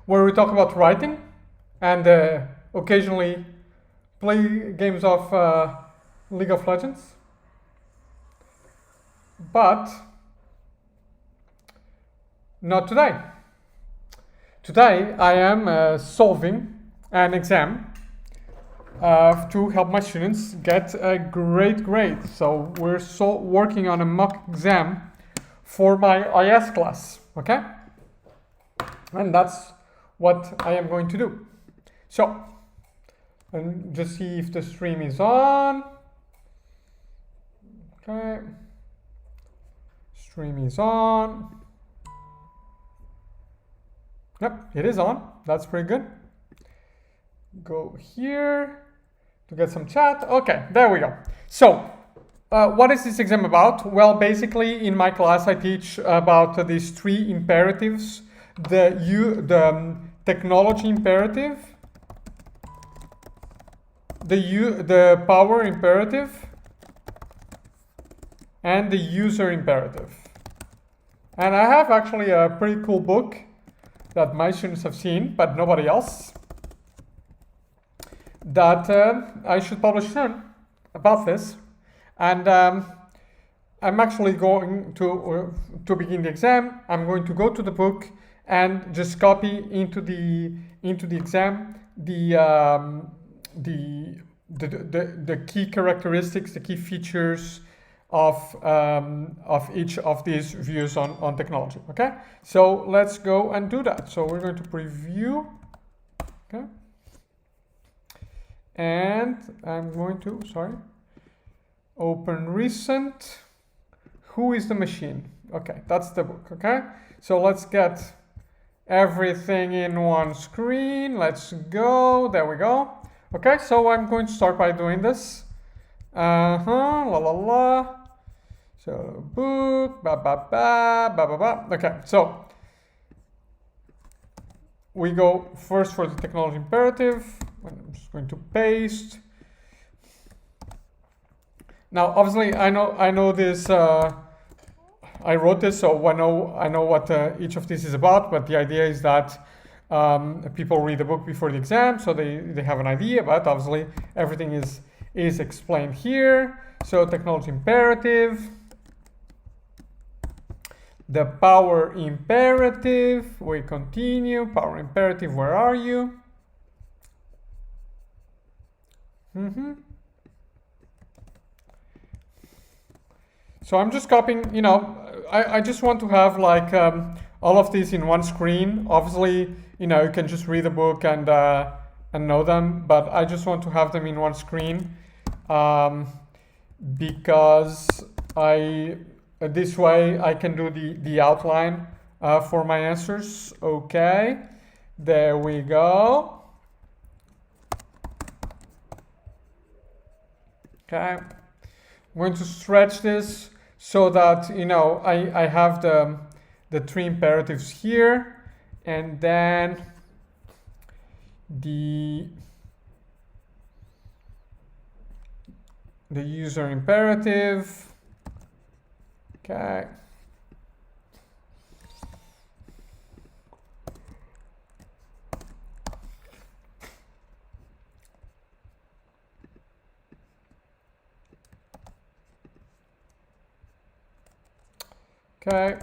where we talk about writing and occasionally play games of League of Legends. But not today. Today I am solving an exam to help my students get a great grade. So we're working on a mock exam for my IS class, okay? And that's what I am going to do. So, and just see if the stream is on. Okay. Stream is on. Yep, it is on. That's pretty good. Go here to get some chat. Okay, there we go. So, what is this exam about? Well, basically, in my class, I teach about these three imperatives: the technology imperative, the power imperative, and the user imperative. And I have actually a pretty cool book that my students have seen, but nobody else, that I should publish soon about this. And I'm actually going to begin the exam. I'm going to go to the book and just copy into the exam the key characteristics, the key features of each of these views on technology. Okay, so let's go and do that. So we're going to preview. Okay, and I'm going to open recent. Who is the machine? Okay, that's the book. Okay, so let's get everything in one screen. Let's go. There we go. Okay, so I'm going to start by doing this. La la la. So book, ba ba ba ba ba ba. Okay, so we go first for the technology imperative. I'm just going to paste. Now, obviously, I know this. I wrote this, so I know what each of these is about. But the idea is that people read the book before the exam, so they have an idea. But obviously, everything is explained here. So technology imperative, the power imperative. We continue. Power imperative. Where are you? So I'm just copying, I just want to have like all of these in one screen. Obviously, you can just read the book and know them, but I just want to have them in one screen because this way I can do the outline for my answers. Okay, there we go. Okay, I'm going to stretch this so that I have the three imperatives here, and then the user imperative. Okay. Okay.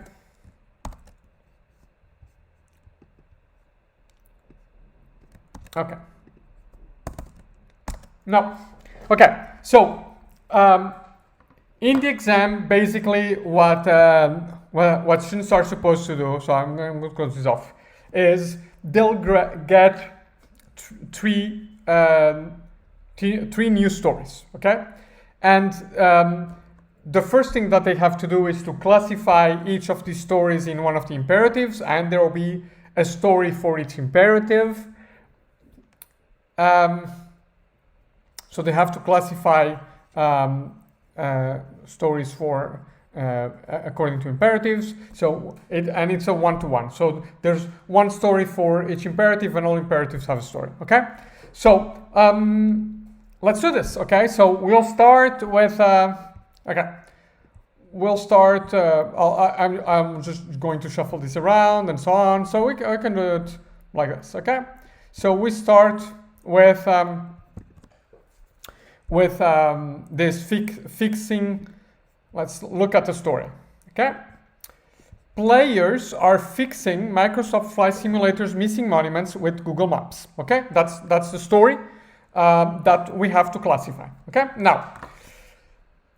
Okay. No. Okay. So in the exam, basically what students are supposed to do, so I'm going to close this off, is they'll get three new stories, okay? And the first thing that they have to do is to classify each of these stories in one of the imperatives, and there will be a story for each imperative. So they have to classify stories for according to imperatives. So it's a one-to-one. So there's one story for each imperative, and all imperatives have a story. Okay. So let's do this. Okay. So we'll start with. Okay. We'll start. I'm just going to shuffle this around and so on. So I can do it like this, okay? So we start with this fixing. Let's look at the story, okay? Players are fixing Microsoft Flight Simulator's missing monuments with Google Maps, okay? That's the story that we have to classify, okay? Now,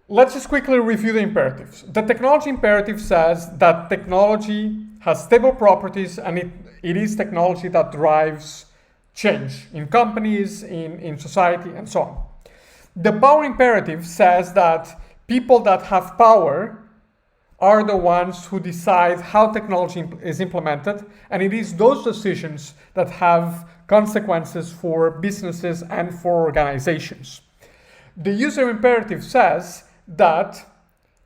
let's just quickly review the imperatives. The technology imperative says that technology has stable properties and it is technology that drives change in companies, in society, and so on. The power imperative says that people that have power are the ones who decide how technology is implemented, and it is those decisions that have consequences for businesses and for organizations. The user imperative says that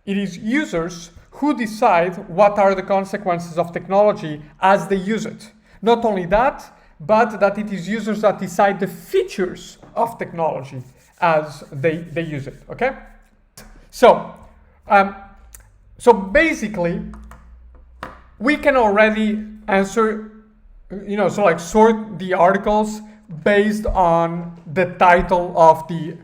it is users who decide what are the consequences of technology as they use it. Not only that, but that it is users that decide the features of technology as they use it, okay? So basically, we can already answer, so like sort the articles based on the title of the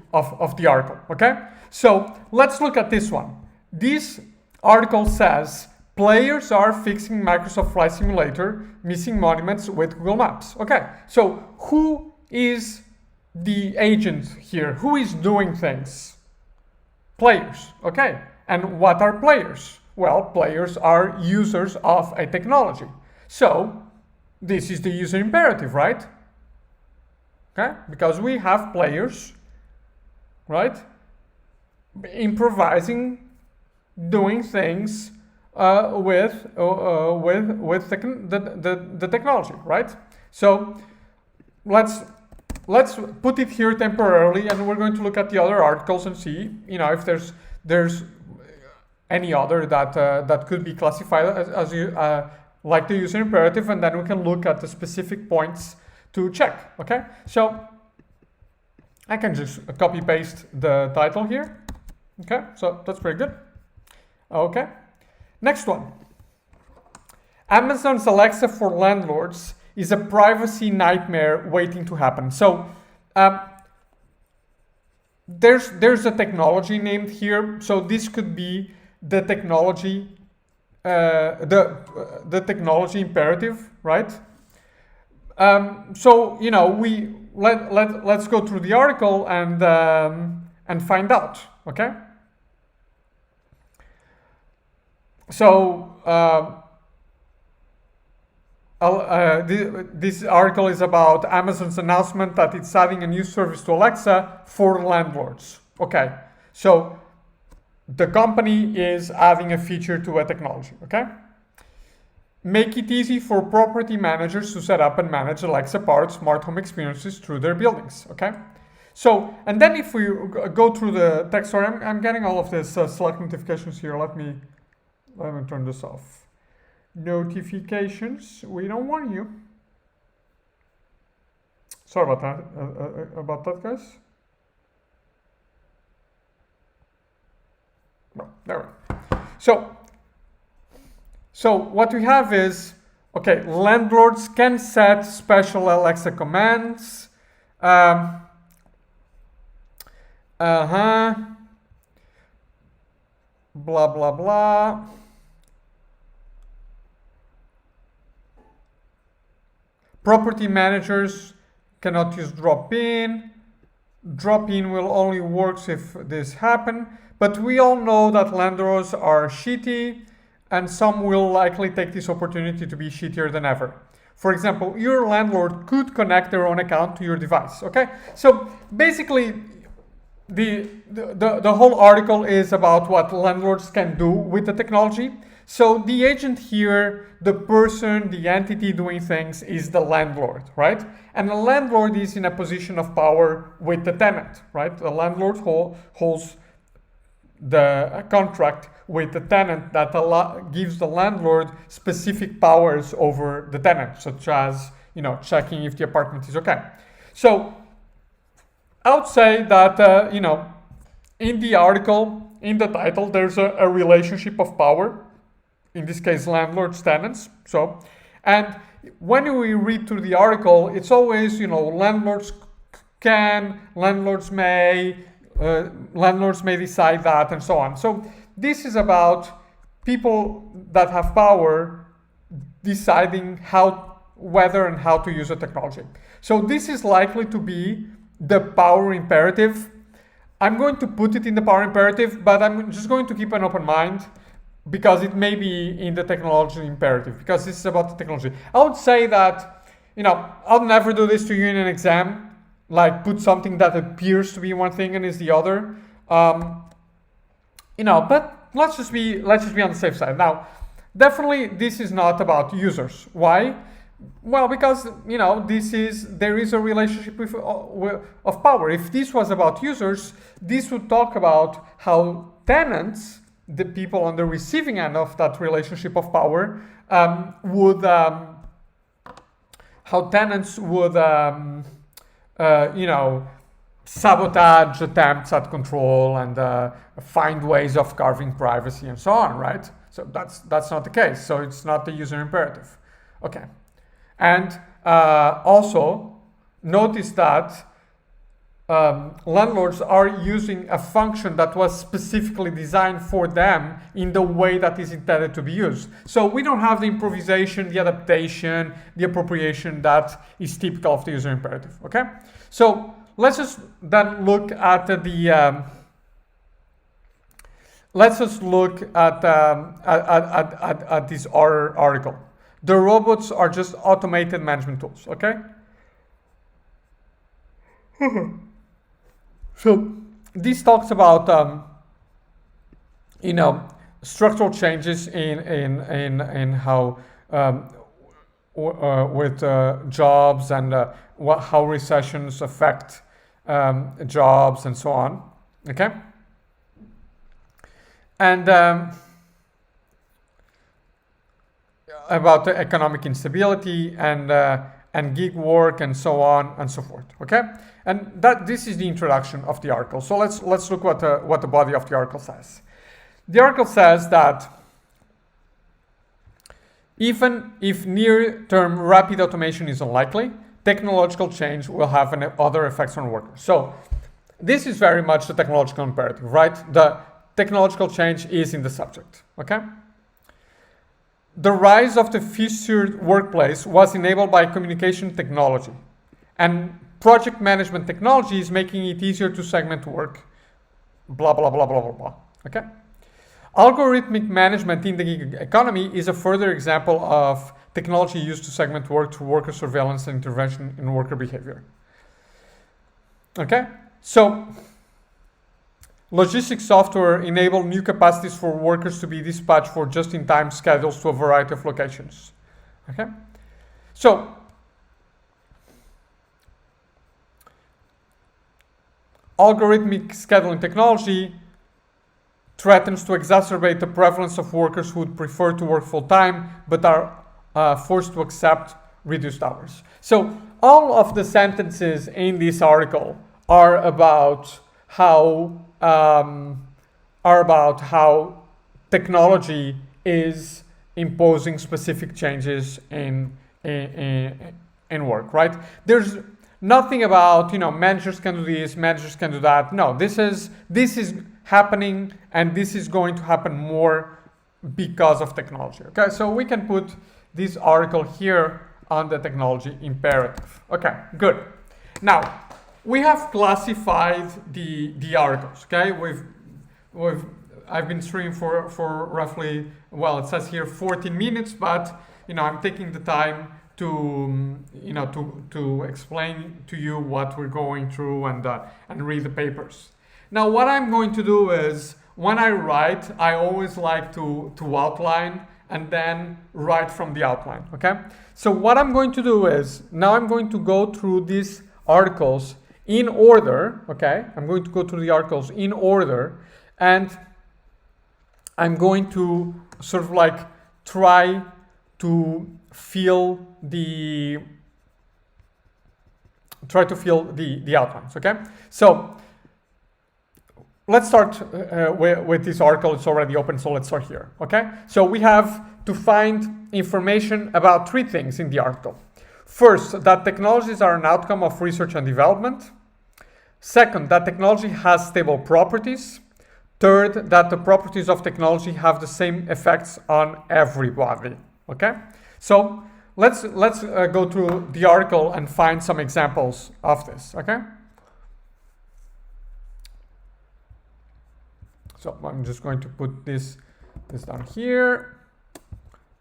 article, okay? So let's look at this one. This article says, players are fixing Microsoft Flight Simulator missing monuments with Google Maps. Okay, so who is the agent here? Who is doing things? Players, okay. And what are players? Well, players are users of a technology. So this is the user imperative, right? Okay, because we have players, right? Improvising, doing things with the technology, right? So let's put it here temporarily, and we're going to look at the other articles and see, if there's any other that could be classified as like the user imperative, and then we can look at the specific points to check. Okay, so I can just copy paste the title here. Okay, so that's pretty good. Okay, next one. Amazon's Alexa for landlords is a privacy nightmare waiting to happen. So there's a technology named here. So this could be the technology, the technology imperative, right? So let's go through the article and find out. Okay. So this article is about Amazon's announcement that it's adding a new service to Alexa for landlords. Okay, so the company is adding a feature to a technology. Okay, make it easy for property managers to set up and manage Alexa-powered smart home experiences through their buildings. Okay, so and then if we go through the text, sorry, I'm getting all of this Slack notifications here. Let me turn this off. Notifications, we don't want you. Sorry about that, guys. No, there we go. So what we have is, okay, landlords can set special Alexa commands. Blah blah blah. Property managers cannot use drop-in. Drop-in will only work if this happens. But we all know that landlords are shitty, and some will likely take this opportunity to be shittier than ever. For example, your landlord could connect their own account to your device. Okay, so basically, the whole article is about what landlords can do with the technology. So the agent here, the person, the entity doing things is the landlord, right? And the landlord is in a position of power with the tenant, right? The landlord holds the contract with the tenant that gives the landlord specific powers over the tenant, such as, checking if the apartment is okay. So I would say that, in the article, in the title, there's a relationship of power. In this case, landlords, tenants. So, and when we read through the article, it's always, landlords can, landlords may decide that, and so on. So this is about people that have power deciding whether and how to use a technology. So this is likely to be the power imperative. I'm going to put it in the power imperative, but I'm just going to keep an open mind because it may be in the technology imperative, because this is about the technology. I would say that, I'll never do this to you in an exam, like put something that appears to be one thing and is the other. But let's just be on the safe side. Now, definitely this is not about users. Why? Well, because there is a relationship of power. If this was about users, this would talk about how tenants, the people on the receiving end of that relationship of power, would sabotage attempts at control and find ways of carving privacy and so on, right? So that's not the case. So it's not the user imperative. Okay. And also notice that landlords are using a function that was specifically designed for them in the way that is intended to be used. So we don't have the improvisation, the adaptation, the appropriation that is typical of the user imperative. Okay, so let's just then look at this article. The robots are just automated management tools. Okay. So this talks about structural changes in how with jobs and how recessions affect jobs and so on. Okay, and about the economic instability and gig work and so on and so forth. Okay, and this is the introduction of the article. So let's look what the body of the article says. The article says that even if near-term rapid automation is unlikely, technological change will have other effects on workers. So this is very much the technological imperative, right? The technological change is in the subject. Okay. The rise of the featured workplace was enabled by communication technology, and project management technology is making it easier to segment work, blah, blah, blah, blah, blah, blah. Okay? Algorithmic management in the gig economy is a further example of technology used to segment work through worker surveillance and intervention in worker behavior. Okay? So, logistics software enable new capacities for workers to be dispatched for just-in-time schedules to a variety of locations. Okay, so algorithmic scheduling technology threatens to exacerbate the prevalence of workers who would prefer to work full-time but are forced to accept reduced hours. So all of the sentences in this article are about how technology is imposing specific changes in work, right? There's nothing about managers can do this, managers can do that. No, this is happening, and this is going to happen more because of technology. Okay, so we can put this article here on the technology imperative. Okay, good. Now, we have classified the articles. Okay, I've been streaming for roughly, well, it says here 14 minutes, but I'm taking the time to to explain to you what we're going through and read the papers. Now, what I'm going to do is, when I write, I always like to outline and then write from the outline. Okay, so what I'm going to do is, now I'm going to go through these articles in order. Okay, I'm going to go through the articles in order, and I'm going to sort of like try to feel the outlines. Okay, so let's start with this article. It's already open, so let's start here, okay? So we have to find information about three things in the article. First, that technologies are an outcome of research and development. Second, that technology has stable properties. Third, that the properties of technology have the same effects on everybody, okay? So let's go through the article and find some examples of this, okay? So I'm just going to put this down here,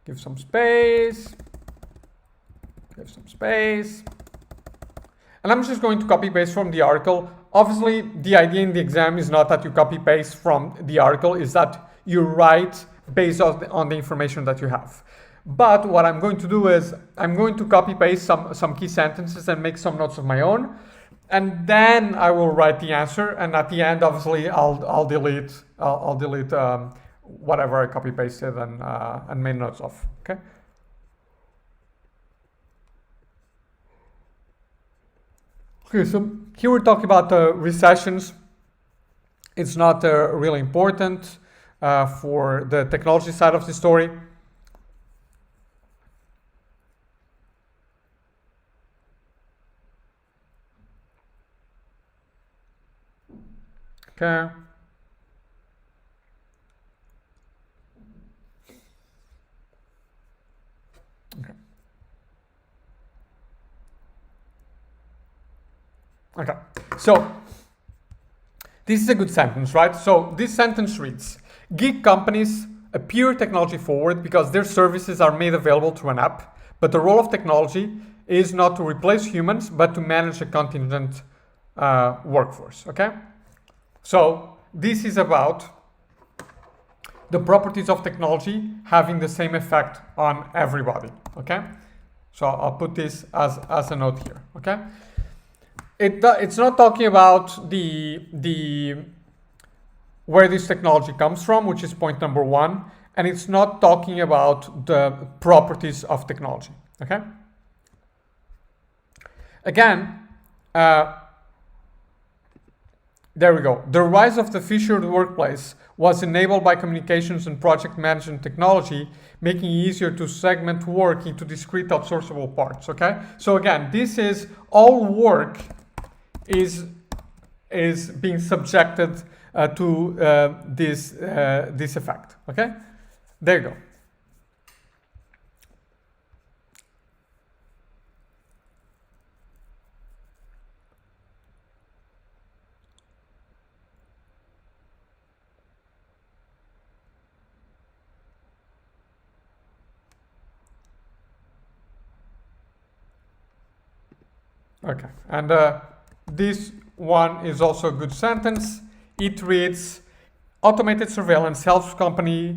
give some space, and I'm just going to copy paste from the article. Obviously, the idea in the exam is not that you copy paste from the article, is that you write based on the information that you have. But what I'm going to do is I'm going to copy paste some key sentences and make some notes of my own, and then I will write the answer. And at the end, obviously, I'll delete whatever I copy pasted and made notes of. Okay. Okay, so here we're talking about recessions. It's not really important for the technology side of the story. Okay. Okay, so this is a good sentence, right? So this sentence reads, geek companies appear technology forward because their services are made available through an app, but the role of technology is not to replace humans, but to manage a contingent workforce, okay? So this is about the properties of technology having the same effect on everybody, okay? So I'll put this as a note here, okay? It's not talking about the where this technology comes from, which is point number one, and it's not talking about the properties of technology, okay? Again, there we go. The rise of the featured workplace was enabled by communications and project management technology, making it easier to segment work into discrete outsourceable parts, okay? So again, this is all work is being subjected to this effect, okay? There you go. Okay, and this one is also a good sentence. It reads, automated surveillance helps companies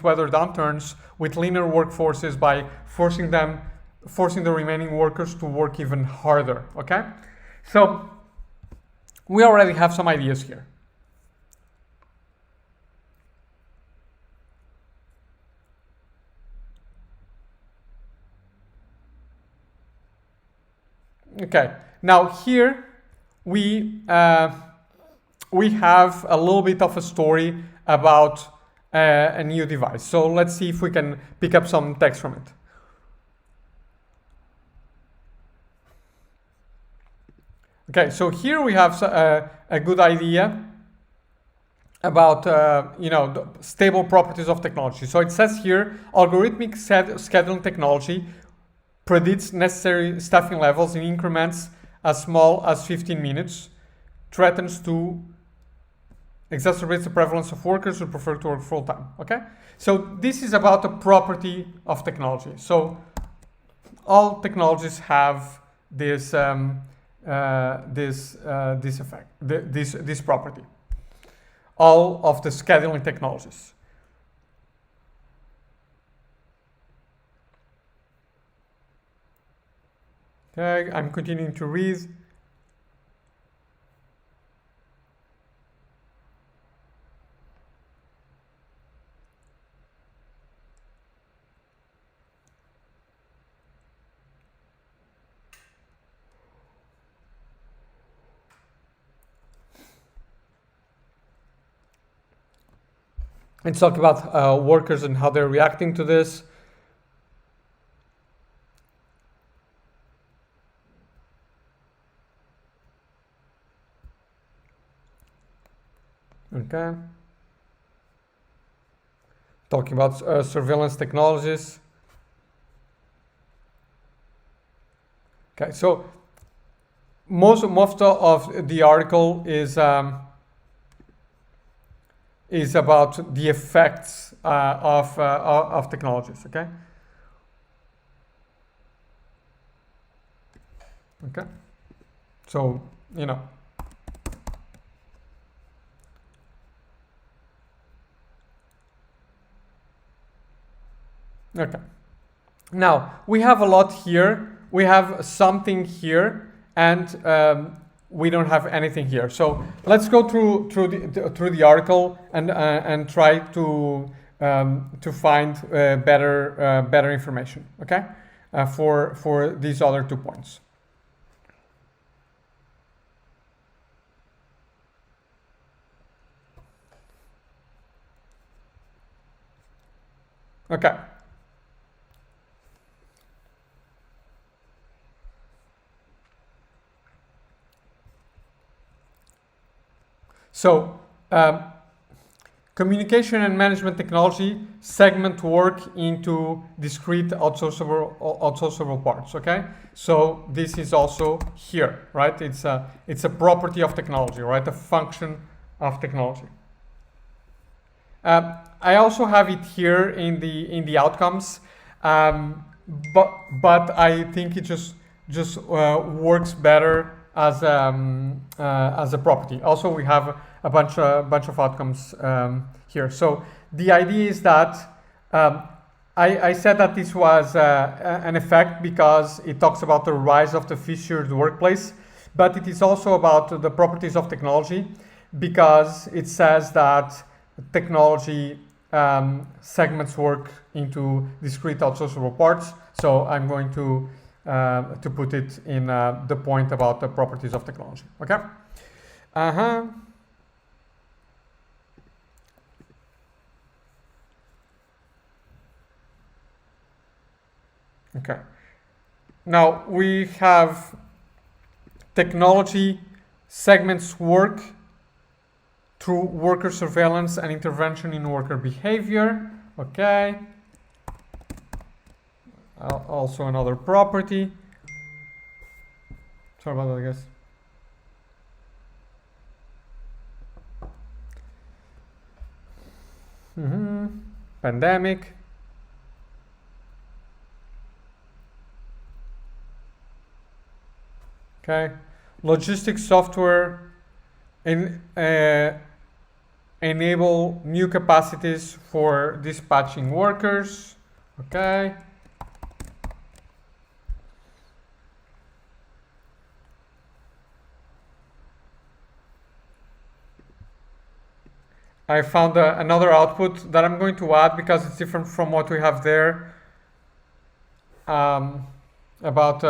weather downturns with leaner workforces by forcing the remaining workers to work even harder, okay? So we already have some ideas here. Okay, now here we have a little bit of a story about a new device. So let's see if we can pick up some text from it. Okay, so here we have a good idea about the stable properties of technology. So it says here, algorithmic scheduling technology predicts necessary staffing levels in increments as small as 15 minutes, threatens to exacerbate the prevalence of workers who prefer to work full-time, okay? So this is about the property of technology. So all technologies have this effect, this property. All of the scheduling technologies. Okay, I'm continuing to read. It's talking about workers and how they're reacting to this. Okay. Talking about surveillance technologies. Okay, so most of the article is about the effects of technologies. Okay. Okay. So you know. Okay. Now we have a lot here. We have something here, and we don't have anything here. So let's go through the article and try to find better information. Okay, for these other 2 points. Okay. So, communication and management technology segment work into discrete outsourceable parts. Okay, so this is also here, right? It's a property of technology, right? A function of technology. I also have it here in the outcomes, but I think it just works better as a property. Also, we have a bunch of outcomes here. So the idea is that I said that this was an effect because it talks about the rise of the featured workplace, but it is also about the properties of technology because it says that technology segments work into discrete outsourceable parts. So I'm going to put it in the point about the properties of technology. Okay. Okay. Now we have technology segments work through worker surveillance and intervention in worker behavior. Okay. Also another property. Sorry about that, I guess. Pandemic. Okay. Logistics software enable new capacities for dispatching workers. Okay. I found another output that I'm going to add because it's different from what we have there. About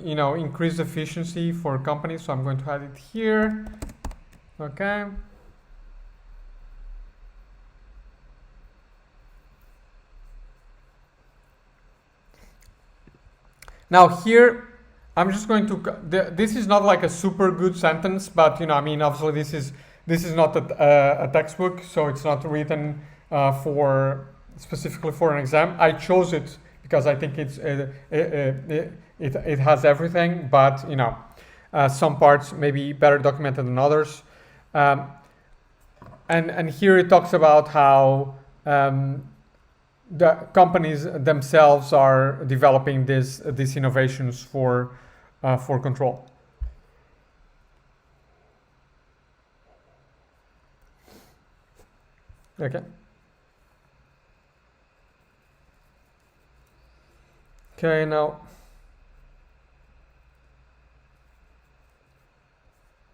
increased efficiency for companies, so I'm going to add it here. Okay. Now here, I'm just going to. This is not like a super good sentence, but I mean, obviously this is not a textbook, so it's not written specifically for an exam. I chose it because I think it has everything, but some parts may be better documented than others. And here it talks about how the companies themselves are developing these innovations for control. Okay. Okay, now.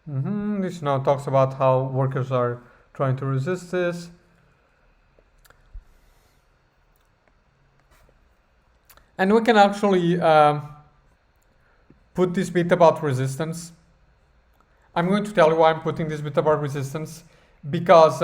This now talks about how workers are trying to resist this. And we can actually put this bit about resistance. I'm going to tell you why I'm putting this bit about resistance because,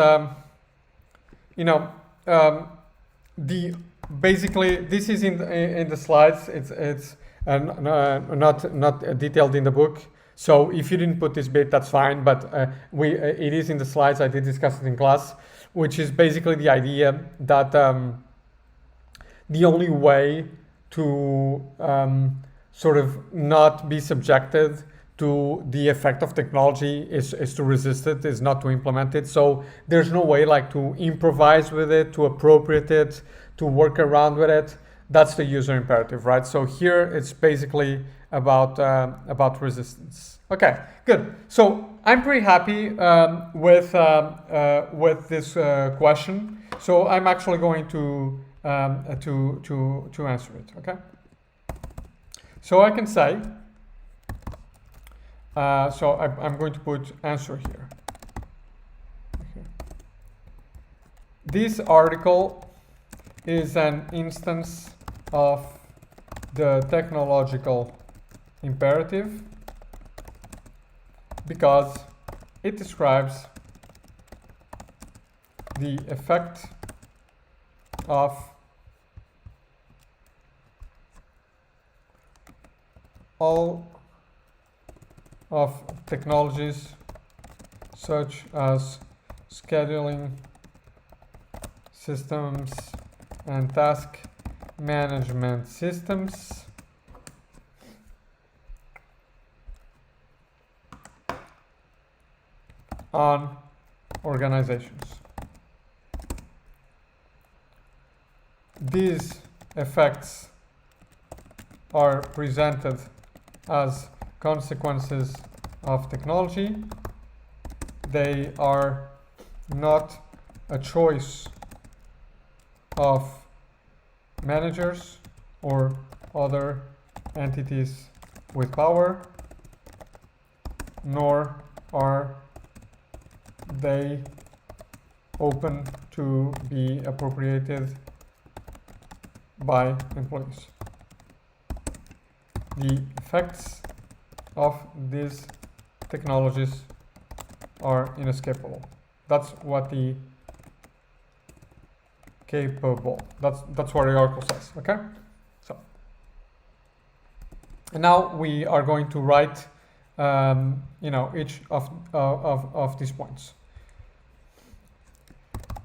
the basically this is in the slides. It's not detailed in the book. So if you didn't put this bit, that's fine. But it is in the slides. I did discuss it in class, which is basically the idea that the only way to sort of not be subjected to the effect of technology is to resist it, is not to implement it. So there's no way like to improvise with it, to appropriate it, to work around with it. That's the user imperative, right? So here it's basically about resistance. Okay, good. So I'm pretty happy with this question. So I'm actually going to answer it. Okay. So I can say. So I'm going to put answer here. Okay. This article is an instance of the technological imperative because it describes the effect of all of technologies such as scheduling systems and task management systems on organizations. These effects are presented as consequences of technology. They are not a choice of managers or other entities with power, nor are they open to be appropriated by employees. The effects of these technologies are inescapable. That's what the capable. That's what the article says. Okay. So, and now we are going to write, each of these points.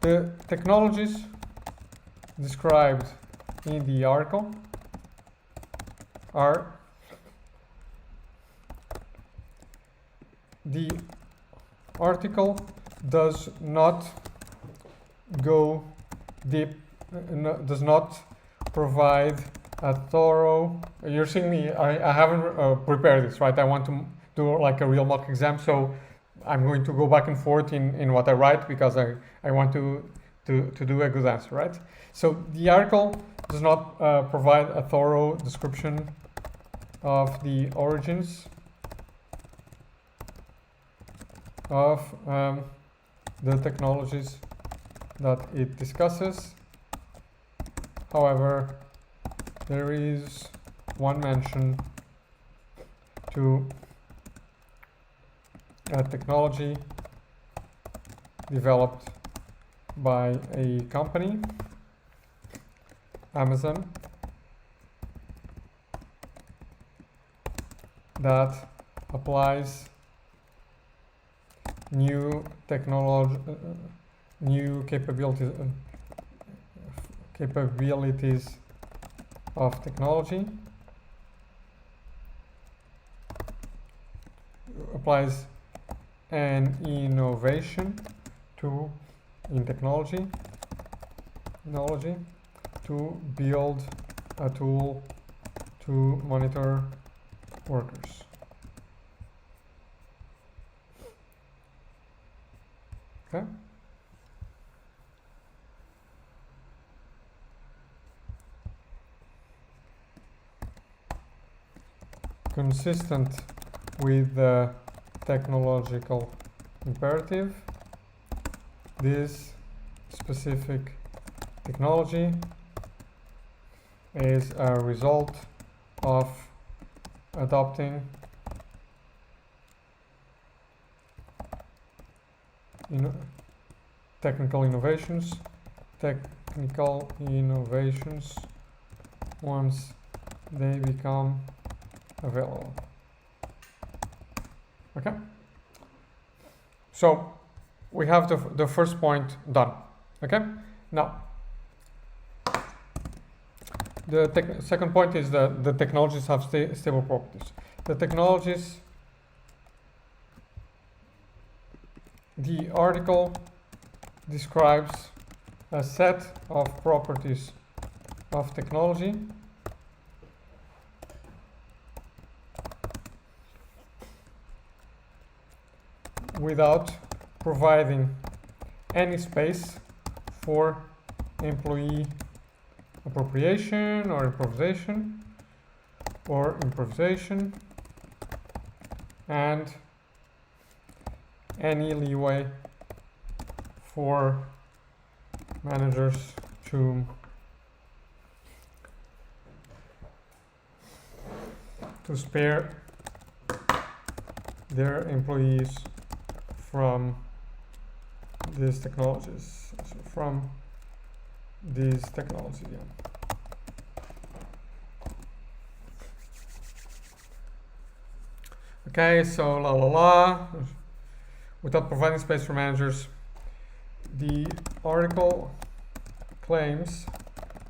The technologies described in the article are the article does not go deep, does not provide a thorough. You're seeing me. I haven't prepared this, right? I want to do like a real mock exam, so I'm going to go back and forth in what I write because I want to do a good answer, right? So the article does not provide a thorough description of the origins of the technologies that it discusses. However, there is one mention to a technology developed by a company, Amazon, that applies new technology, new capabilities of technology, applies an innovation in technology to build a tool to monitor workers. Okay. Consistent with the technological imperative, this specific technology is a result of adopting technical innovations technical innovations once they become available. Okay, so we have the first point done. Okay, now the second point is that the technologies have stable properties. The technologies, the article describes a set of properties of technology without providing any space for employee appropriation or improvisation and any leeway for managers to spare their employees from these technologies, yeah. Okay, so without providing space for managers, the article claims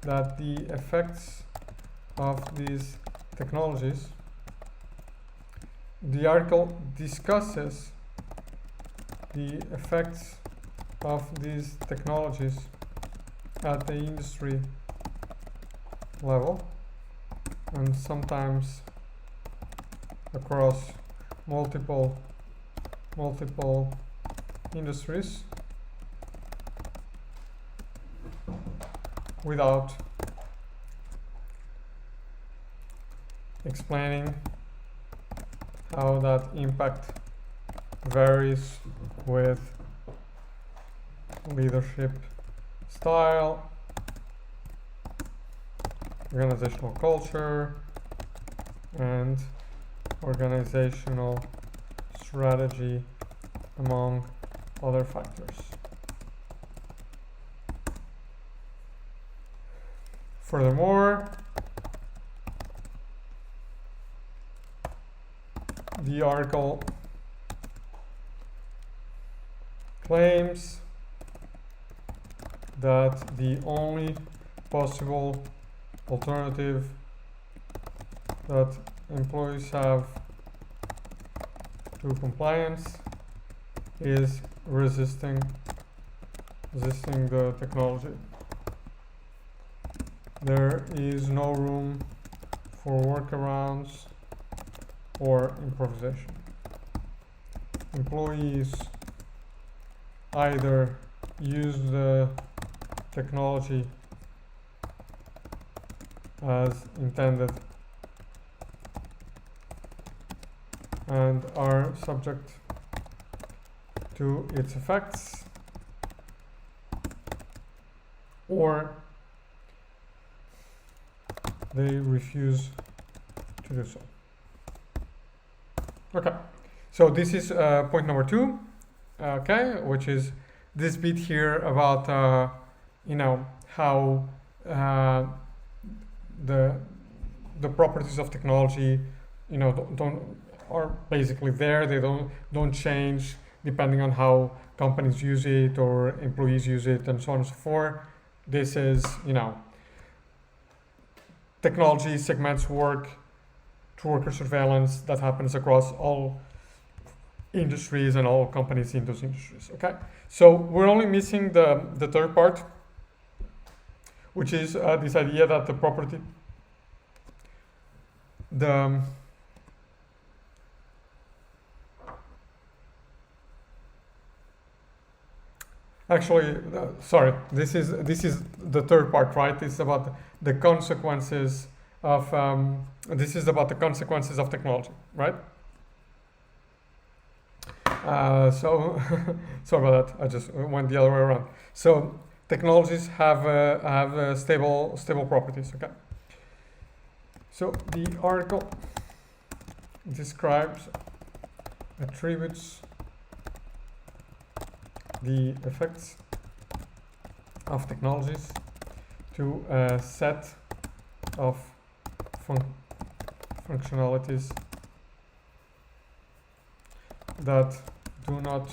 that the effects of these technologies, the article discusses the effects of these technologies at the industry level and sometimes across multiple industries without explaining how that impact varies with leadership style, organizational culture, and organizational strategy, among other factors. Furthermore, the article claims that the only possible alternative that employees have to compliance is resisting the technology. There is no room for workarounds or improvisation. Employees either use the technology as intended and are subject to its effects, or they refuse to do so. Okay, so this is point number 2, okay, which is this bit here about how the properties of technology are basically there. They don't change depending on how companies use it or employees use it and so on and so forth. This is technology segments work to worker surveillance that happens across all industries and all companies in those industries. Okay, so we're only missing the third part, which is this idea that the property, sorry, this is the third part, right? It's about the consequences of this is about the consequences of technology, right? So sorry about that. I just went the other way around. So technologies have stable properties. Okay. So the article attributes the effects of technologies to a set of functionalities that do not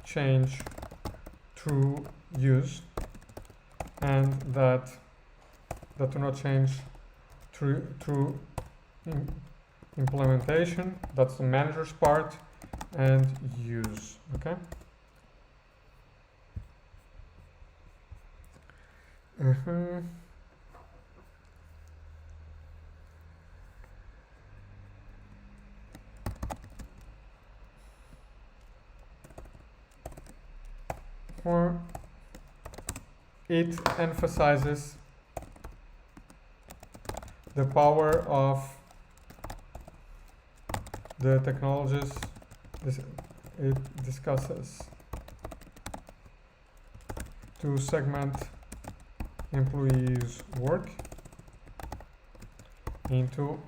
change through use and that do not change through implementation. That's the manager's part, and use. Okay. Or it emphasizes the power of the technologies it discusses to segment employees' work into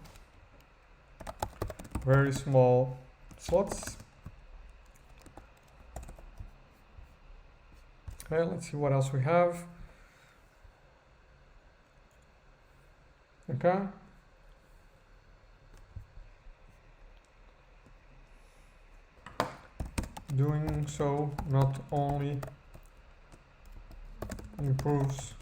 very small slots. Okay, let's see what else we have. Okay. Doing so not only improves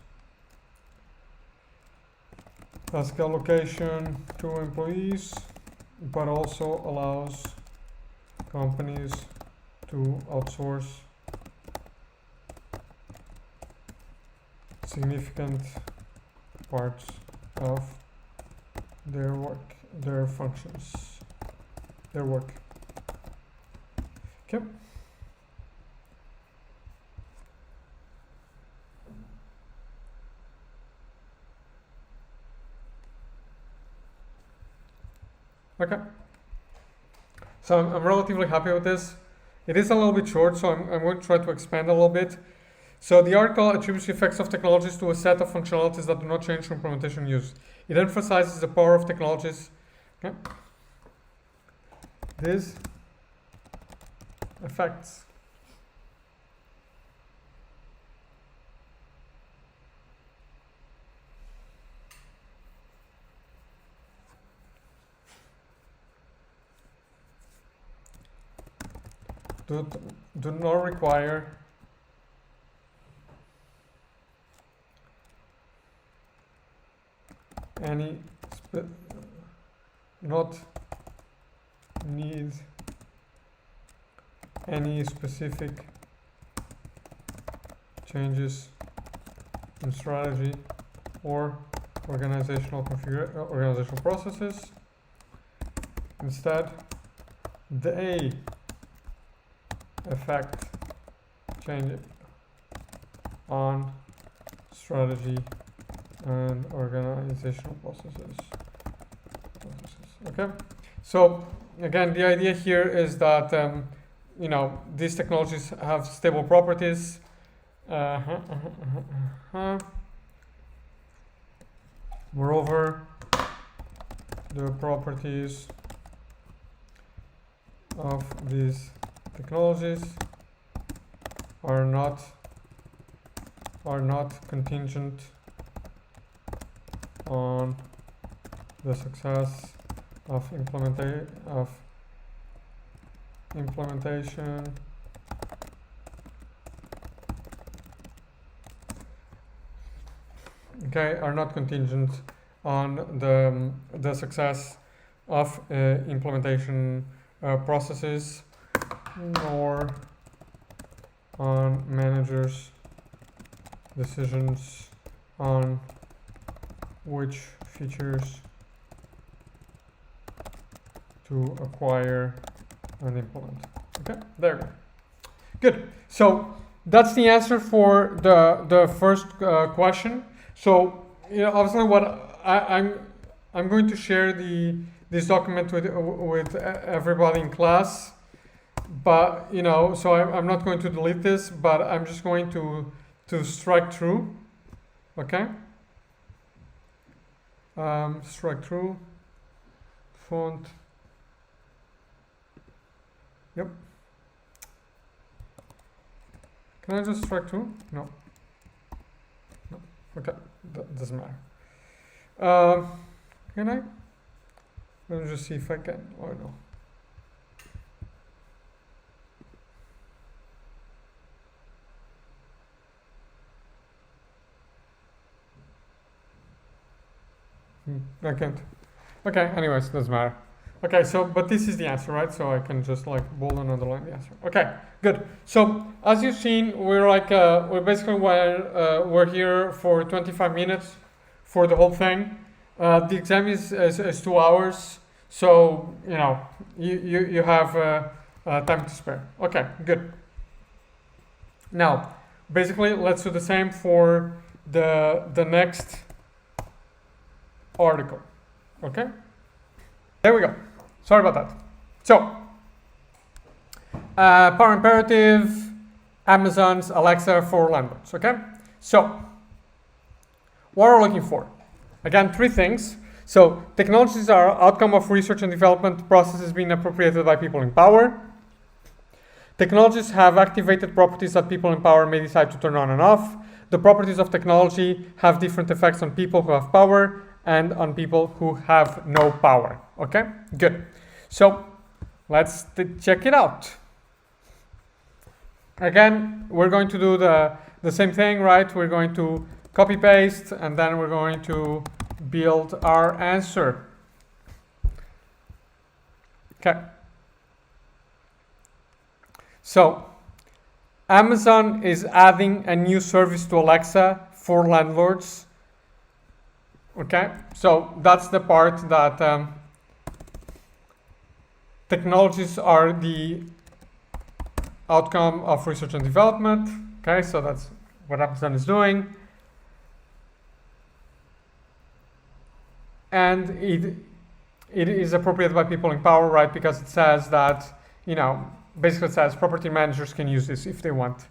task allocation to employees, but also allows companies to outsource significant parts of their work, their functions, their work. Okay. Okay. So I'm relatively happy with this. It is a little bit short, so I'm going to try to expand a little bit. So the article attributes the effects of technologies to a set of functionalities that do not change through implementation use. It emphasizes the power of technologies. Okay. These effects do not require any not need any specific changes in strategy or organizational organizational processes. Instead, they affect change on strategy and organizational processes. Okay, so again, the idea here is that you know, these technologies have stable properties. Moreover, the properties of these technologies are not contingent on the success of implementation okay, are not contingent on the success of implementation processes, nor on managers' decisions on which features to acquire and implement. Okay, there we go. Good. So that's the answer for the first question. So you know, obviously, what I'm going to share this document with everybody in class, but you know, so I'm not going to delete this, but I'm just going to strike through. Okay. Strike through. Font. Yep. Can I just strike through? No. Okay, that doesn't matter. Can I? Let me just see if I can or no. I can't. Okay, anyways, doesn't matter. Okay, so, but this is the answer, right? So I can just like bold and underline the answer. Okay, good. So as you've seen, we're basically we're here for 25 minutes for the whole thing. The exam is 2 hours, so you know you have time to spare. Okay, good. Now, basically, let's do the same for the next article. Okay, there we go. Sorry about that. So, Power Imperative, Amazon's Alexa for landlords. Okay, so what are we looking for? Again, 3 things. So, technologies are outcome of research and development processes being appropriated by people in power. Technologies have activated properties that people in power may decide to turn on and off. The properties of technology have different effects on people who have power and on people who have no power. Okay, good. So let's check it out. Again, we're going to do the same thing, right? We're going to copy paste and then we're going to build our answer. Okay. So Amazon is adding a new service to Alexa for landlords. Okay, so that's the part that technologies are the outcome of research and development. Okay, so that's what Amazon is doing. And it is appropriated by people in power, right? Because it says that, you know, basically it says property managers can use this if they want.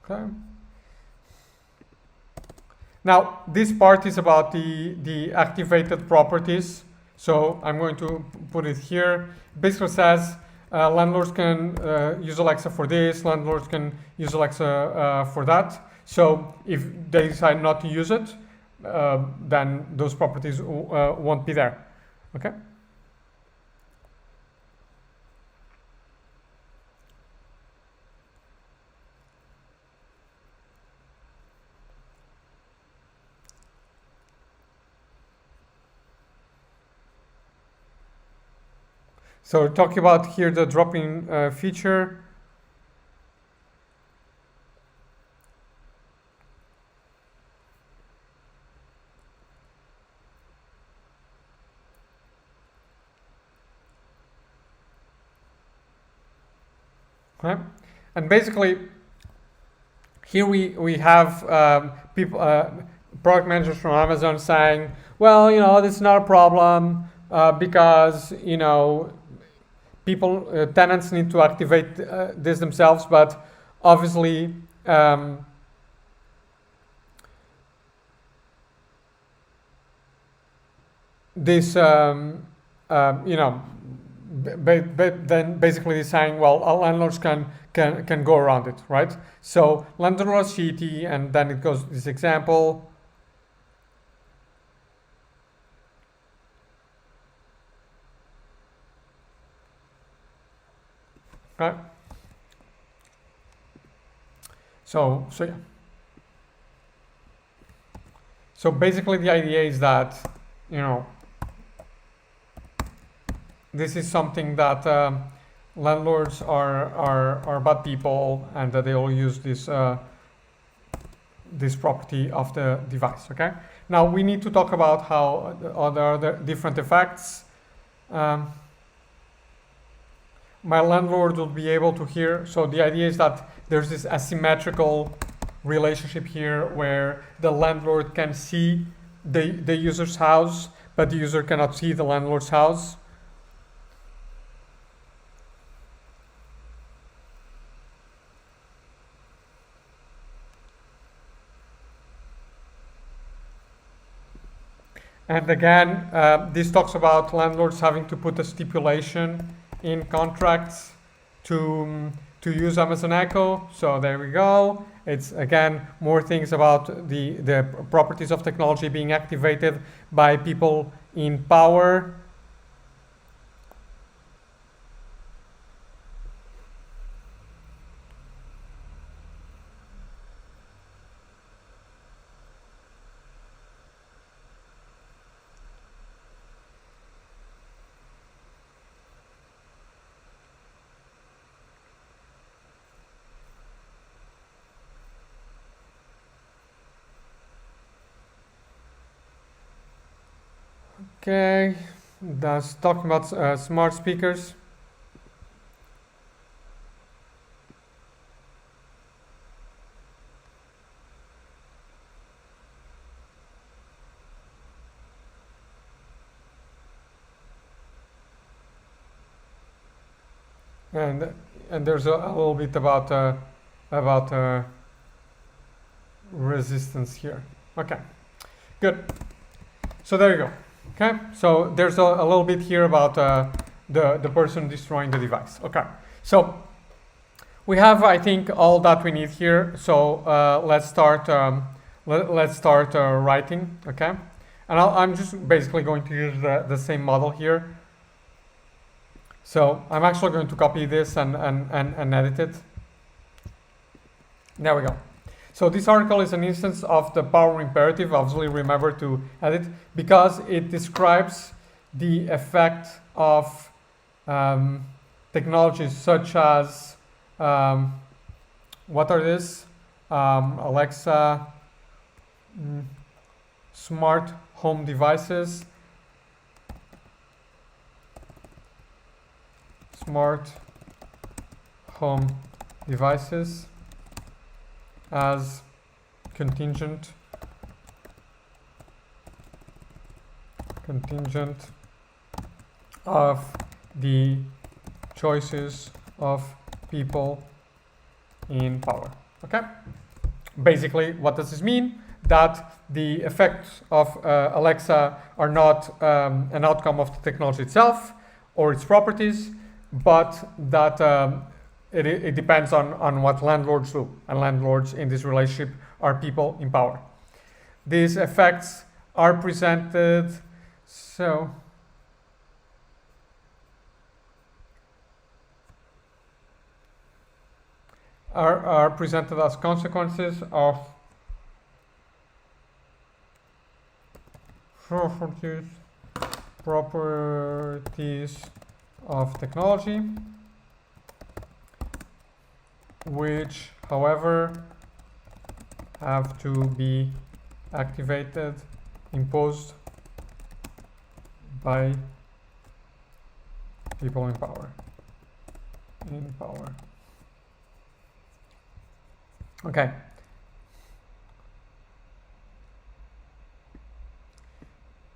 Okay. Now, this part is about the activated properties. So I'm going to put it here. Basically says landlords can use Alexa for this, landlords can use Alexa for that. So if they decide not to use it, then those properties won't be there. Okay. So talking about here the drop-in feature. Okay. And basically, here we have people, product managers from Amazon saying, well, you know, this is not a problem because, you know, tenants need to activate this themselves, but obviously this you know, but then basically saying, well, landlords can go around it, right? So landlord shitty, and then it goes this example. Right. So yeah. So basically the idea is that, you know, this is something that landlords are bad people, and that they all use this this property of the device. Okay. Now we need to talk about how other different effects. My landlord will be able to hear. So the idea is that there's this asymmetrical relationship here where the landlord can see the user's house, but the user cannot see the landlord's house. And again, this talks about landlords having to put a stipulation in contracts to use Amazon Echo. So there we go. It's again more things about the properties of technology being activated by people in power. Okay, that's talking about smart speakers. And there's a little bit about resistance here. Okay, good. So there you go. Okay, so there's a little bit here about the person destroying the device. Okay, so we have, I think, all that we need here. So let's start. Let's start writing. Okay, and I'm just basically going to use the same model here. So I'm actually going to copy this and edit it. There we go. So this article is an instance of the power imperative. Obviously, remember to edit because it describes the effect of technologies such as what are these? Alexa, smart home devices, smart home devices as contingent of the choices of people in power. Okay, basically what does this mean? That the effects of Alexa are not an outcome of the technology itself or its properties, but that it depends on what landlords do, and landlords in this relationship are people in power. These effects are presented are presented as consequences of properties of technology, which, however, have to be activated, imposed by people in power. Okay.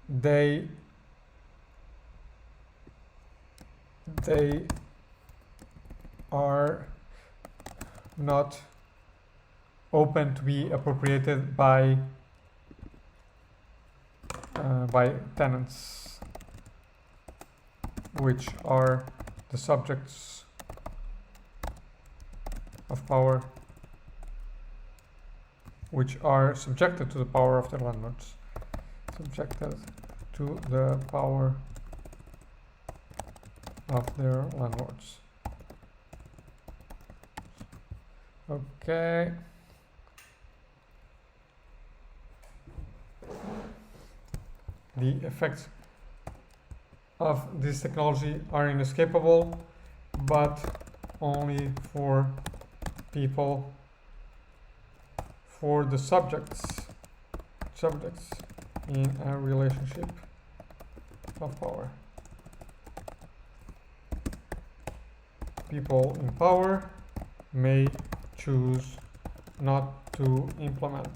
They are not open to be appropriated by tenants, which are the subjects of power, which are subjected to the power of their landlords. Subjected to the power of their landlords. Okay. The effects of this technology are inescapable, but only for people, for the subjects in a relationship of power. People in power may choose not to implement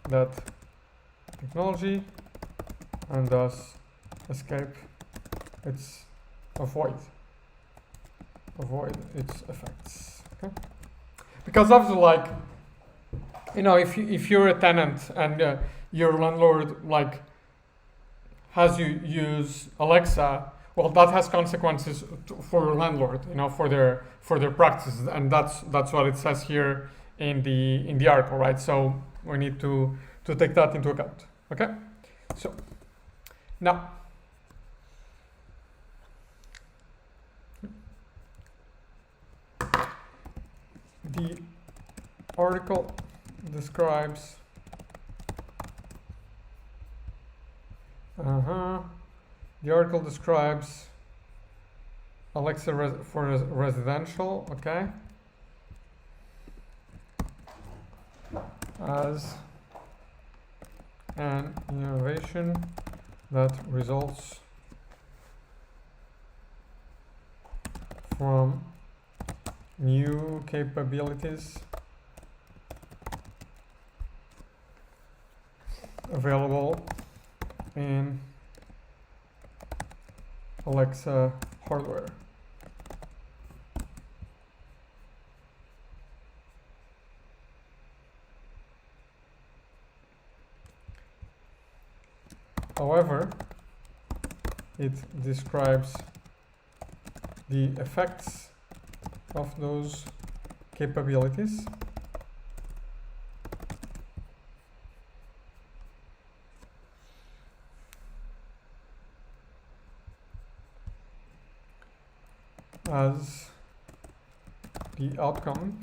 that technology and thus escape its avoid its effects. Okay, because obviously, like, you know, if you're a tenant and your landlord like has you use Alexa, well, that has consequences for your landlord, you know, for their practices, and that's what it says here in the article, right? So we need to take that into account. Okay, so now the article describes the article describes Alexa for residential, okay, as an innovation that results from new capabilities available in Alexa hardware. However, it describes the effects of those capabilities as the outcome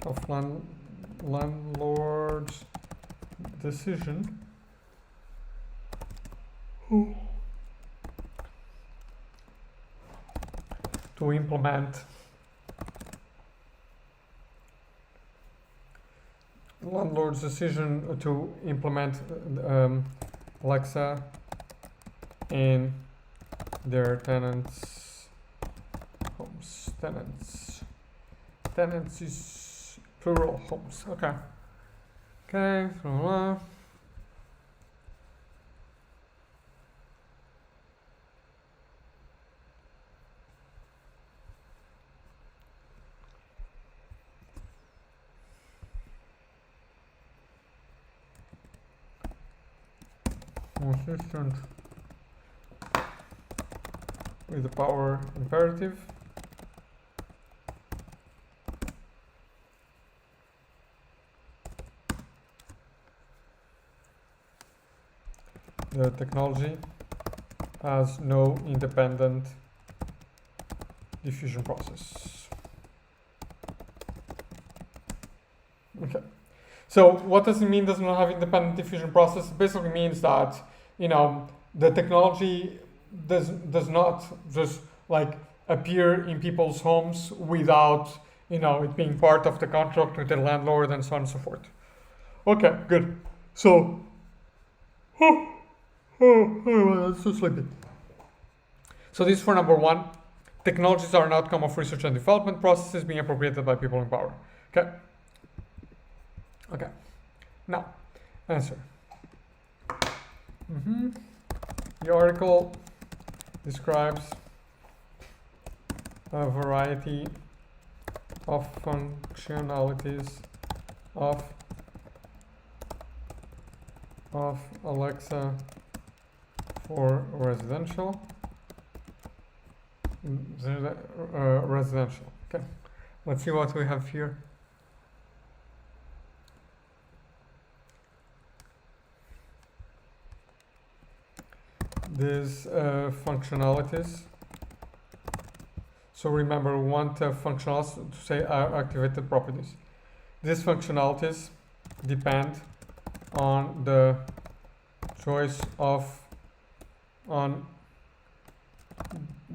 of landlord's decision to implement Alexa in their tenants' homes. Tenants is plural, homes. Okay. Okay. Consistent with the power imperative. The technology has no independent diffusion process. Okay. So what does it mean does not have independent diffusion process? It basically means that, you know, the technology does not just like appear in people's homes without, you know, it being part of the contract with the landlord and so on and so forth. Okay, good. So, that's so sleepy. So this is for number one. Technologies are an outcome of research and development processes being appropriated by people in power. Okay. Okay. Now, answer. The article describes a variety of functionalities of Alexa for residential. Residential. Okay. Let's see what we have here. These functionalities. So remember, we want functionalities to say activated properties. These functionalities depend on the choice of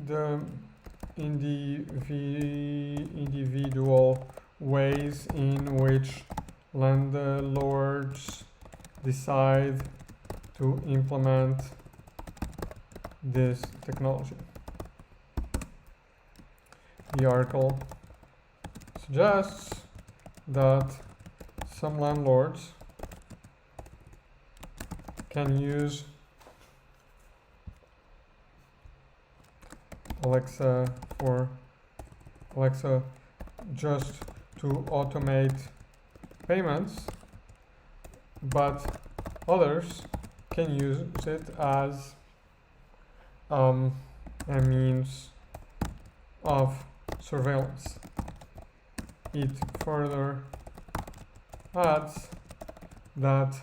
the individual ways in which landlords decide to implement this technology. The article suggests that some landlords can use Alexa just to automate payments, but others can use it as a means of surveillance. It further adds that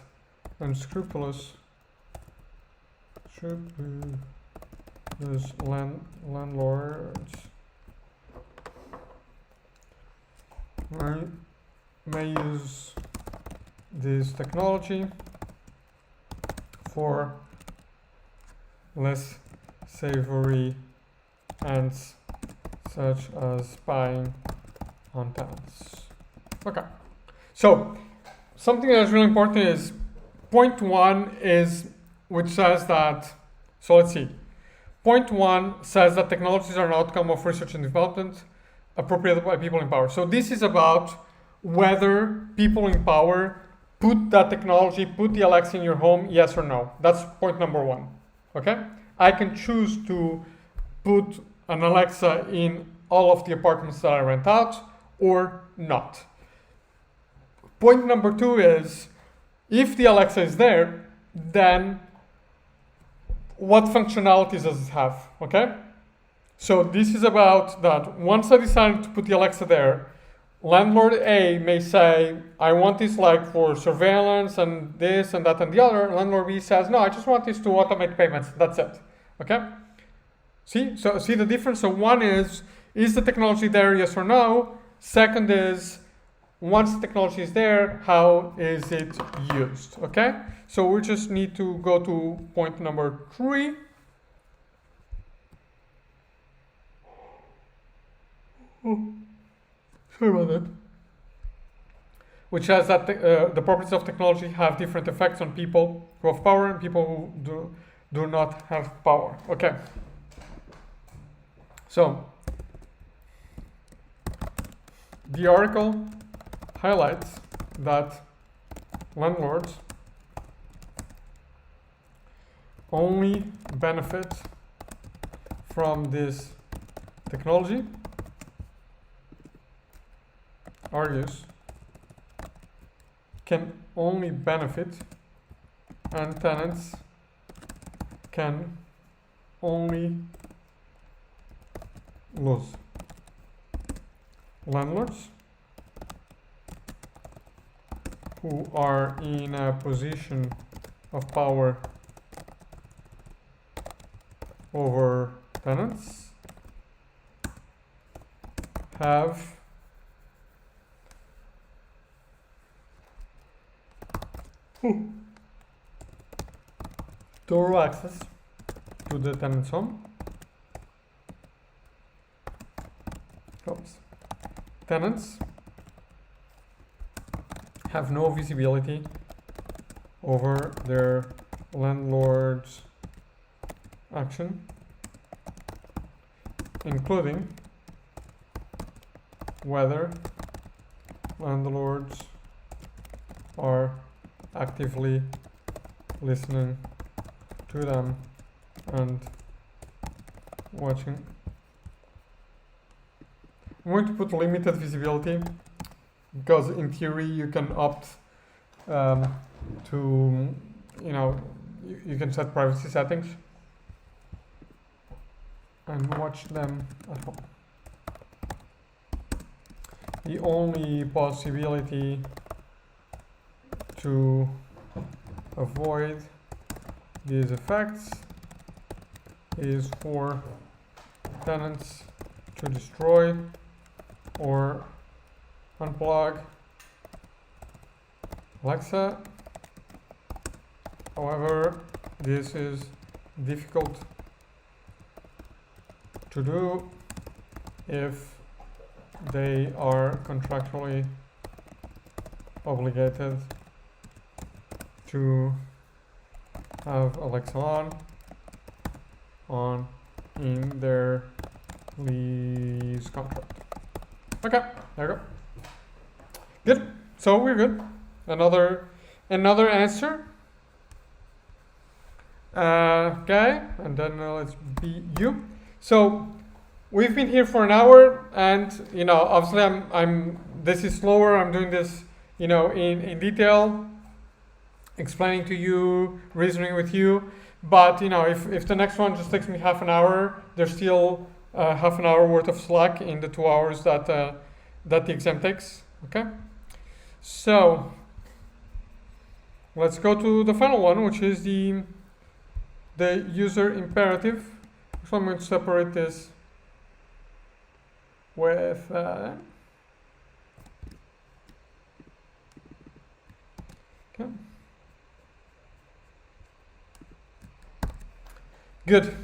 unscrupulous landlords may use this technology for less savory ends, such as spying on tenants. Okay, so something that's really important is point 1 is, which says that, so let's see. Point 1 says that technologies are an outcome of research and development appropriated by people in power. So this is about whether people in power put that technology, put the Alexa in your home, yes or no. That's point number 1, okay? I can choose to put an Alexa in all of the apartments that I rent out or not. Point number 2 is, if the Alexa is there, then what functionalities does it have, okay? So this is about that once I decided to put the Alexa there, landlord A may say, I want this like for surveillance and this and that and the other. Landlord B says, no, I just want this to automate payments. That's it, okay? See, so see the difference? So one is the technology there, yes or no? Second is, once the technology is there, how is it used, okay? So we just need to go to point number 3. Oh, sorry about that. Which says that the properties of technology have different effects on people who have power and people who do not have power, okay? So, the article highlights that landlords only benefit from this technology, argues, can only benefit, and tenants can only lose. Landlords who are in a position of power over tenants have thorough access to the tenant's home. Oops. Tenants have no visibility over their landlord's action, including whether landlords are actively listening to them and watching. I'm going to put limited visibility because in theory you can opt to, you can set privacy settings and watch them at home. The only possibility to avoid these effects is for tenants to destroy or unplug Alexa. However, this is difficult to do if they are contractually obligated to have Alexa on in their lease contract. Okay, there you go. Good. So we're good. Another answer. Okay, and then let's be you. So we've been here for an hour, and obviously I'm this is slower. I'm doing this in detail. explaining to you, reasoning with you. But you know, if the next one just takes me half an hour, there's still half an hour worth of slack in the 2 hours that that the exam takes. Okay, so let's go to the final one, which is the user imperative. So I'm going to separate this with okay. Good.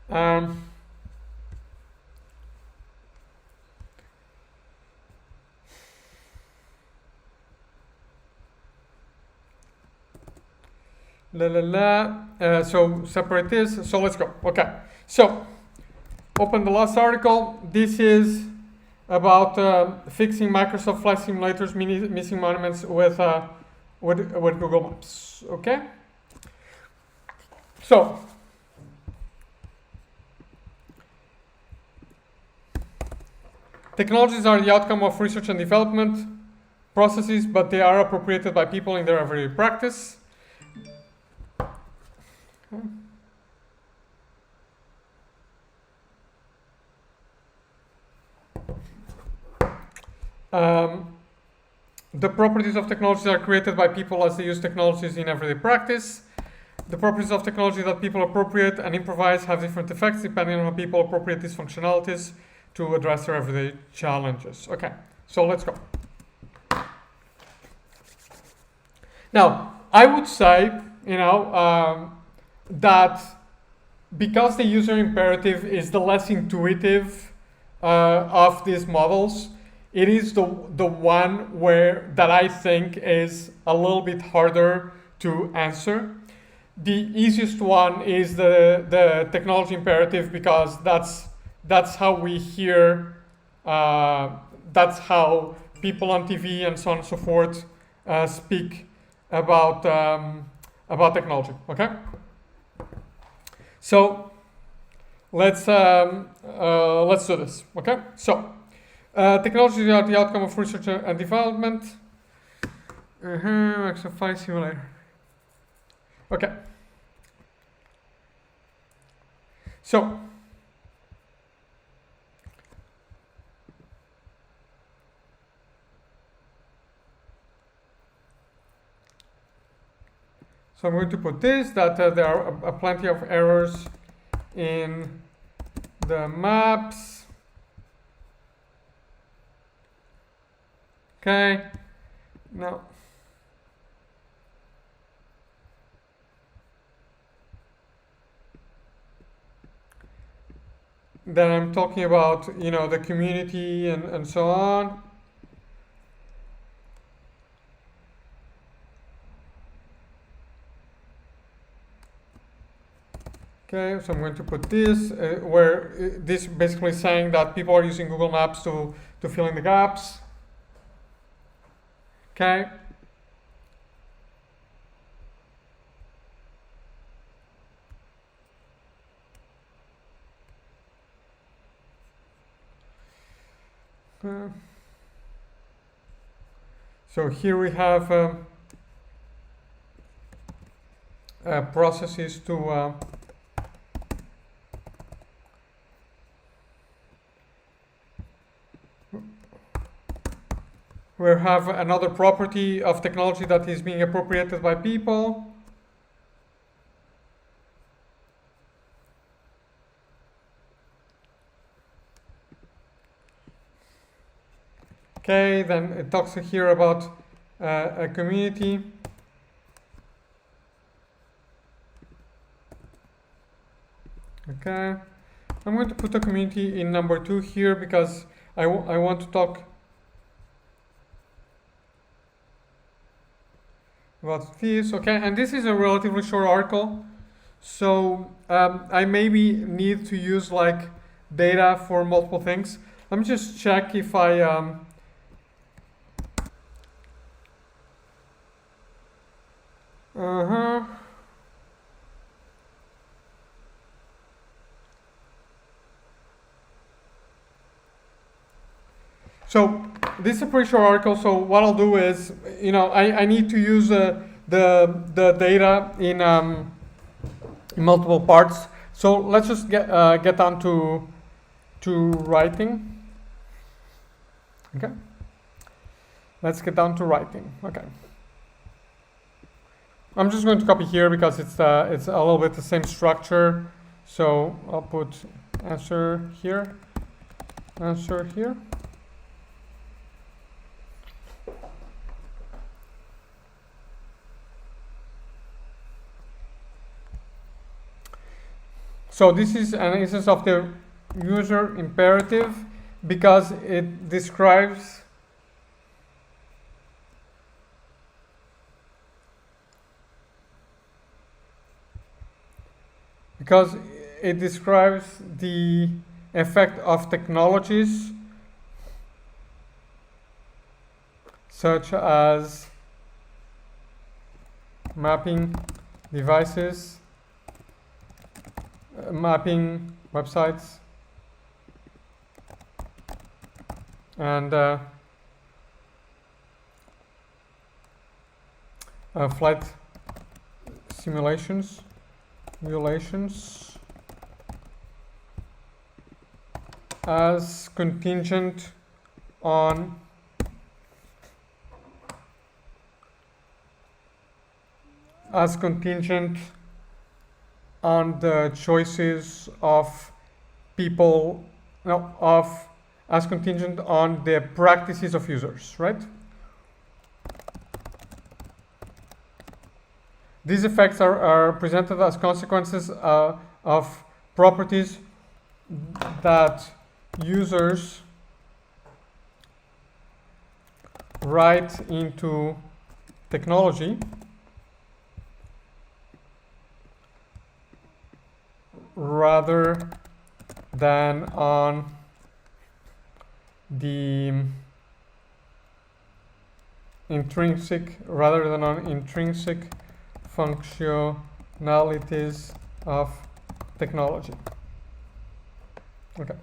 Um, so separate this. So let's go. Okay. So open the last article. This is about fixing Microsoft Flight Simulator's missing monuments with Google Maps. Okay. So technologies are the outcome of research and development processes, but they are appropriated by people in their everyday practice. The properties of technologies are created by people as they use technologies in everyday practice. The properties of technology that people appropriate and improvise have different effects depending on how people appropriate these functionalities to address their everyday challenges. Okay, so let's go. Now, I would say, that because the user imperative is the less intuitive of these models, it is the one that I think is a little bit harder to answer. The easiest one is the technology imperative, because that's how we hear, that's how people on TV and so on and so forth speak about technology. Okay, so let's do this. Okay, so technologies are the outcome of research and development. Microsoft Flight Simulator. Okay. So I'm going to put this, that there are plenty of errors in the maps. Okay. Now then I'm talking about, the community and so on. Okay, so I'm going to put this, where this basically saying that people are using Google Maps to fill in the gaps. Okay. So here we have processes to we have another property of technology that is being appropriated by people. Okay, then it talks here about a community. Okay, I'm going to put a community in number 2 here, because I want to talk about this. Okay, and this is a relatively short article, so I maybe need to use like data for multiple things. Let me just check if I So this is a pretty short article, so what I'll do is, I need to use the data in multiple parts. So let's just get down to writing. Okay. Let's get down to writing. Okay. I'm just going to copy here because it's a little bit the same structure. So I'll put answer here. Answer here. So this is an instance of the user imperative because it describes the effect of technologies such as mapping devices, mapping websites, and flight simulations, as contingent on the choices of people, as contingent on the practices of users, right? These effects are presented as consequences of properties that users write into technology rather than on the intrinsic functionalities of technology. Okay.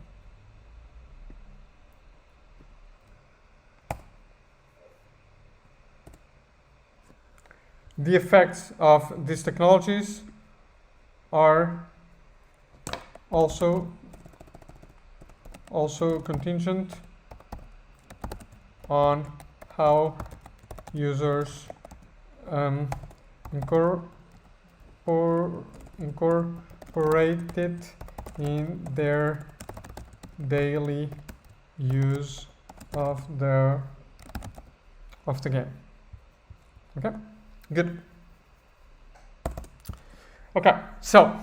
The effects of these technologies are also contingent on how users incorporate it in their daily use of the game. Okay, good. Okay, so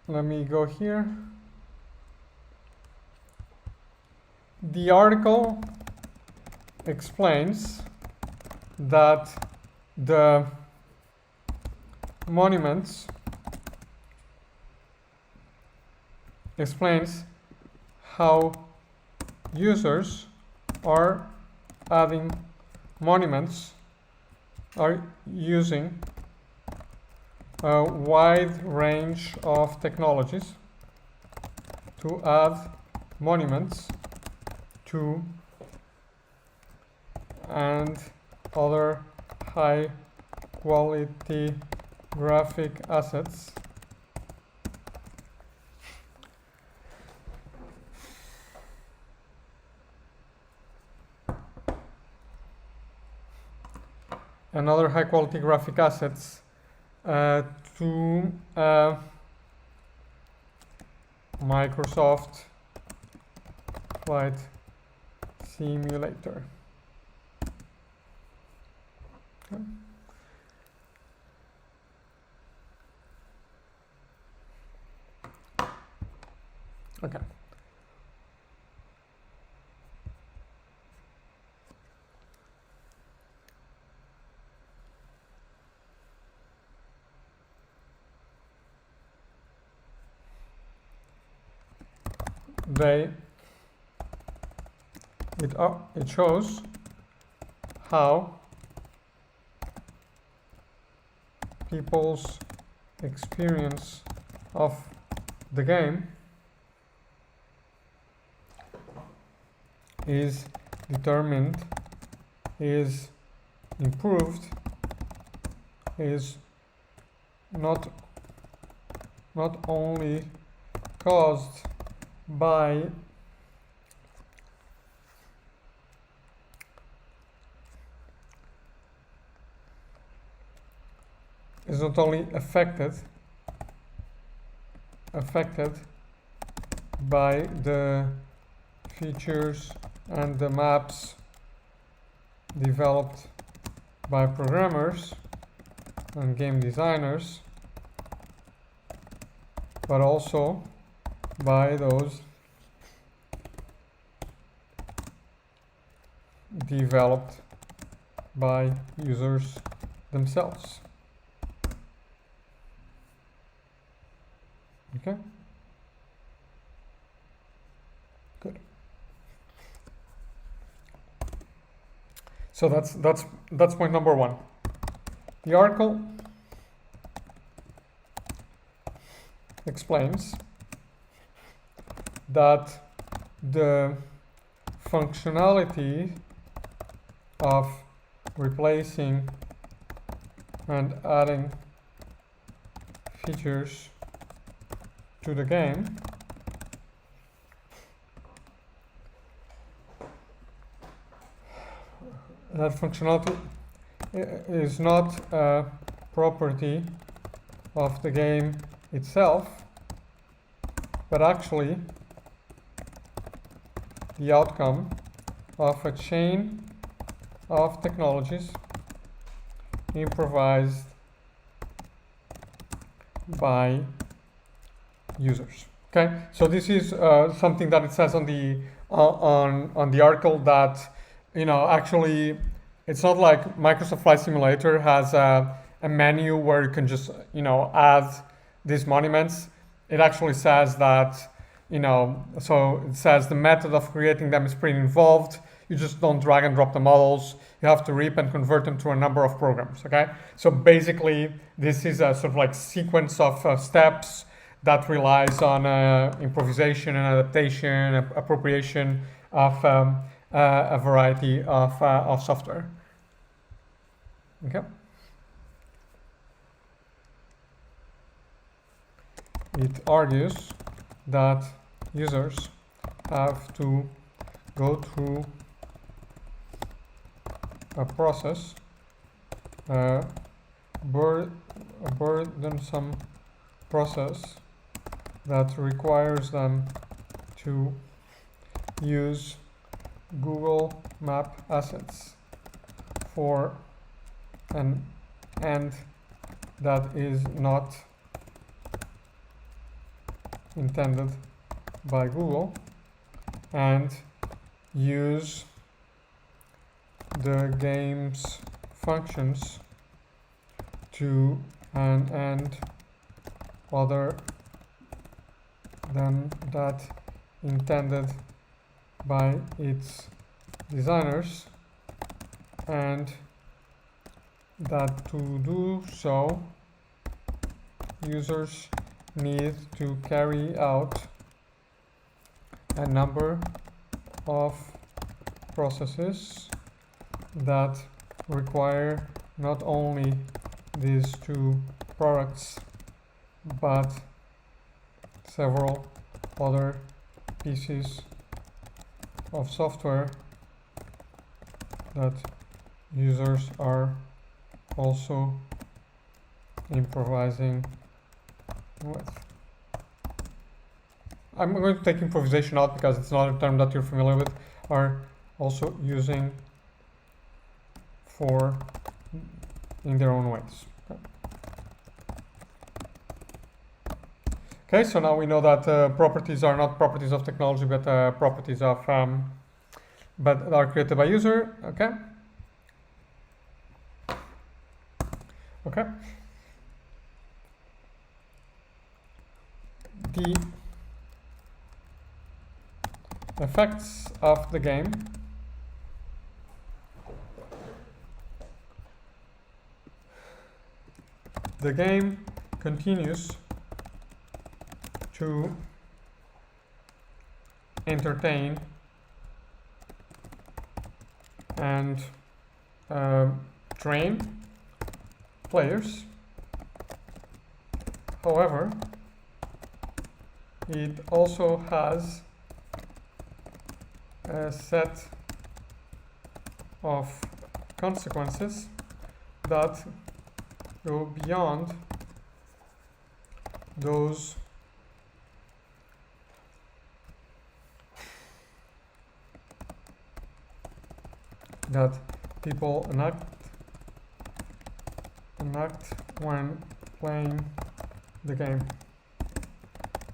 let me go here. The article explains that the monuments explains how users are adding monuments, are using a wide range of technologies to add monuments to and other high quality graphic assets and other high quality graphic assets to Microsoft Flight Simulator. Okay. Okay. It shows how people's experience of the game is determined, is improved, is not only caused by is not only affected by the features and the maps developed by programmers and game designers, but also by those developed by users themselves. Okay? Good. So that's point number one. The article explains that the functionality of replacing and adding features to the game that functionality is not a property of the game itself, but actually the outcome of a chain of technologies improvised by users. Okay, so this is something that it says on the article, that actually it's not like Microsoft Flight Simulator has a menu where you can just add these monuments. It actually says that so it says the method of creating them is pretty involved. You just don't drag and drop the models. You have to rip and convert them to a number of programs. Okay, so basically this is a sort of like sequence of steps that relies on improvisation and adaptation, appropriation of a variety of software. Okay. It argues that users have to go through a process, a burdensome process that requires them to use Google Map assets for an end that is not intended by Google, and use the game's functions to an end other than that intended by its designers, and that to do so users need to carry out a number of processes that require not only these two products but several other pieces of software that users are also improvising with. I'm going to take improvisation out because it's not a term that you're familiar with, are also using in their own ways. Okay, so now we know that properties are not properties of technology, but properties of but are created by user. Okay. Okay. The effects of the game continues to entertain and train players. However, it also has a set of consequences that go beyond those that people enact when playing the game.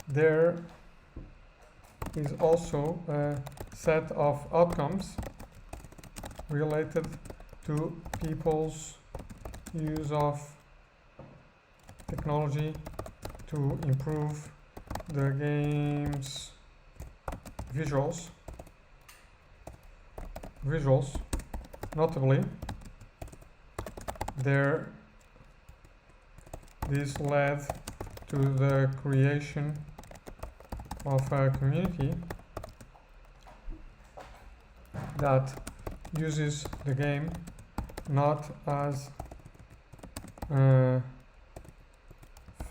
There is also a set of outcomes related to people's use of technology to improve the game's visuals. Notably, this led to the creation of a community that uses the game not as a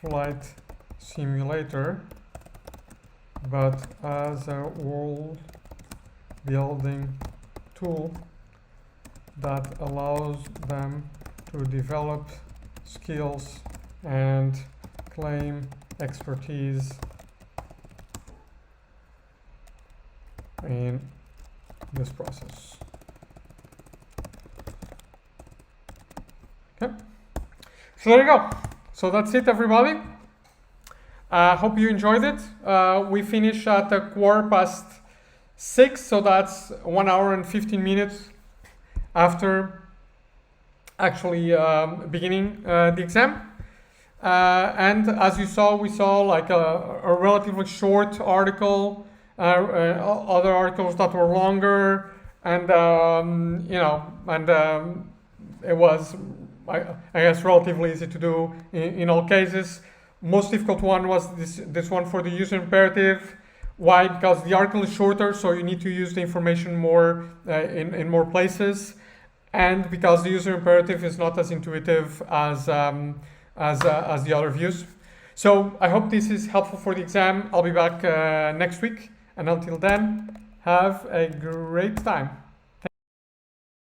flight simulator, but as a world building tool that allows them to develop skills and claim expertise in this process. Okay, so there you go. So that's it, everybody. Hope you enjoyed it. We finish at 6:15, so that's 1 hour and 15 minutes after actually beginning the exam. And as you saw, we saw like a relatively short article, other articles that were longer, and it was, I guess, relatively easy to do in all cases. Most difficult one was this one for the user imperative. Why? Because the article is shorter, so you need to use the information more in more places, and because the user imperative is not as intuitive as the other views. So I hope this is helpful for the exam. I'll be back next week, and until then, have a great time.